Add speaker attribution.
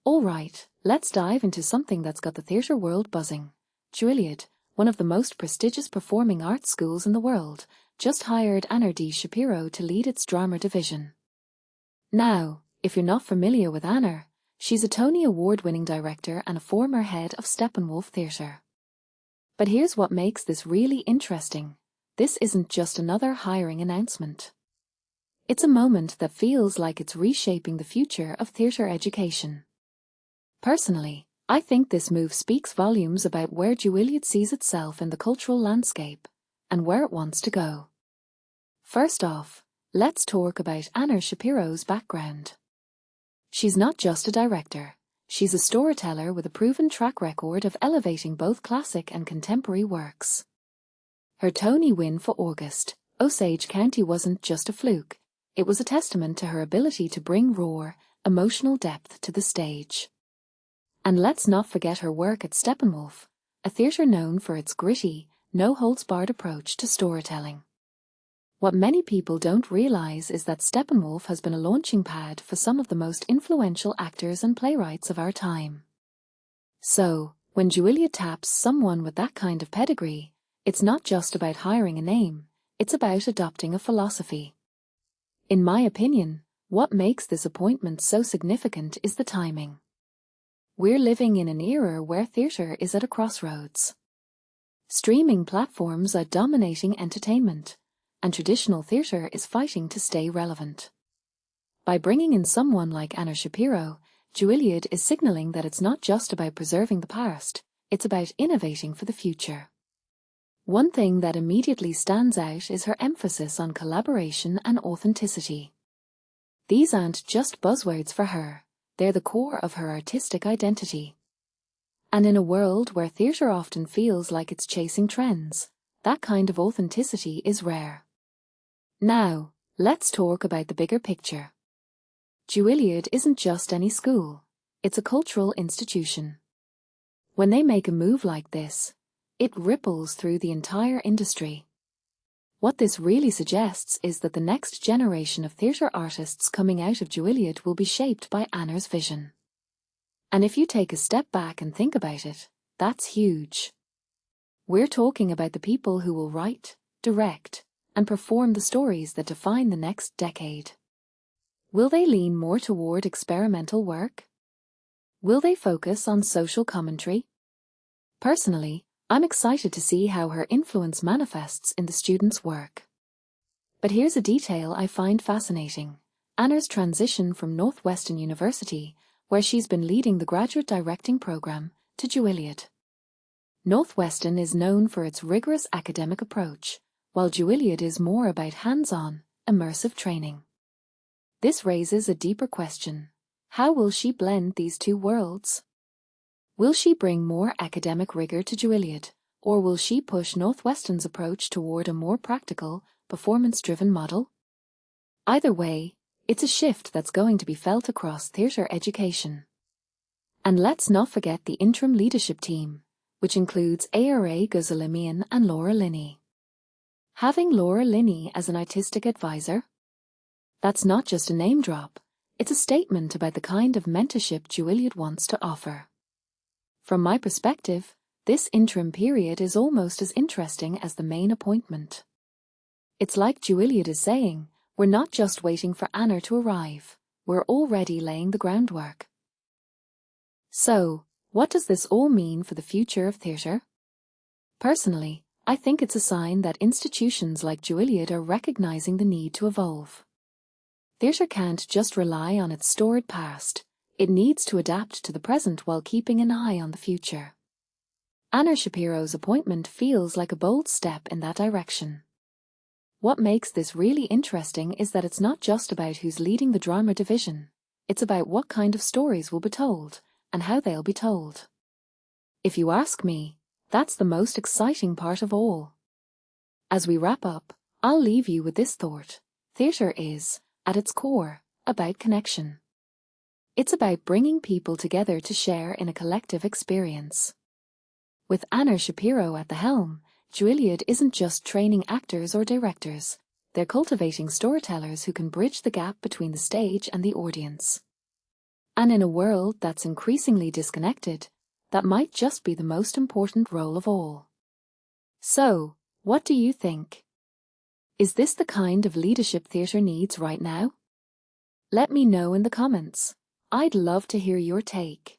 Speaker 1: Alright, let's dive into something that's got the theatre world buzzing. Juilliard, one of the most prestigious performing arts schools in the world, just hired Anna Shapiro to lead its drama division. Now, if you're not familiar with Anna, she's a Tony Award-winning director and a former head of Steppenwolf Theatre. But here's what makes this really interesting. This isn't just another hiring announcement. It's a moment that feels like it's reshaping the future of theatre education. Personally, I think this move speaks volumes about where Juilliard sees itself in the cultural landscape and where it wants to go. First off, let's talk about Anna Shapiro's background. She's not just a director, she's a storyteller with a proven track record of elevating both classic and contemporary works. Her Tony win for August, Osage County wasn't just a fluke, it was a testament to her ability to bring raw, emotional depth to the stage. And let's not forget her work at Steppenwolf, a theatre known for its gritty, no-holds-barred approach to storytelling. What many people don't realize is that Steppenwolf has been a launching pad for some of the most influential actors and playwrights of our time. So, when Juilliard taps someone with that kind of pedigree, it's not just about hiring a name, it's about adopting a philosophy. In my opinion, what makes this appointment so significant is the timing. We're living in an era where theatre is at a crossroads. Streaming platforms are dominating entertainment, and traditional theatre is fighting to stay relevant. By bringing in someone like Anna Shapiro, Juilliard is signaling that it's not just about preserving the past, it's about innovating for the future. One thing that immediately stands out is her emphasis on collaboration and authenticity. These aren't just buzzwords for her, they're the core of her artistic identity. And in a world where theatre often feels like it's chasing trends, that kind of authenticity is rare. Now, let's talk about the bigger picture. Juilliard isn't just any school, it's a cultural institution. When they make a move like this, it ripples through the entire industry. What this really suggests is that the next generation of theatre artists coming out of Juilliard will be shaped by Anna's vision. And if you take a step back and think about it, that's huge. We're talking about the people who will write, direct, and perform the stories that define the next decade. Will they lean more toward experimental work? Will they focus on social commentary? Personally, I'm excited to see how her influence manifests in the students' work. But here's a detail I find fascinating: Anna's transition from Northwestern University, where she's been leading the graduate directing program, to Juilliard. Northwestern is known for its rigorous academic approach, while Juilliard is more about hands-on, immersive training. This raises a deeper question: how will she blend these two worlds? Will she bring more academic rigor to Juilliard, or will she push Northwestern's approach toward a more practical, performance-driven model? Either way, it's a shift that's going to be felt across theatre education. And let's not forget the interim leadership team, which includes Ara Guzalimian and Laura Linney. Having Laura Linney as an artistic advisor? That's not just a name drop, it's a statement about the kind of mentorship Juilliard wants to offer. From my perspective, this interim period is almost as interesting as the main appointment. It's like Juilliard is saying, we're not just waiting for Anna to arrive, we're already laying the groundwork. So, what does this all mean for the future of theatre? Personally, I think it's a sign that institutions like Juilliard are recognizing the need to evolve. Theatre can't just rely on its storied past. It needs to adapt to the present while keeping an eye on the future. Anna Shapiro's appointment feels like a bold step in that direction. What makes this really interesting is that it's not just about who's leading the drama division, it's about what kind of stories will be told, and how they'll be told. If you ask me, that's the most exciting part of all. As we wrap up, I'll leave you with this thought: theatre is, at its core, about connection. It's about bringing people together to share in a collective experience. With Anna Shapiro at the helm, Juilliard isn't just training actors or directors, they're cultivating storytellers who can bridge the gap between the stage and the audience. And in a world that's increasingly disconnected, that might just be the most important role of all. So, what do you think? Is this the kind of leadership theatre needs right now? Let me know in the comments. I'd love to hear your take.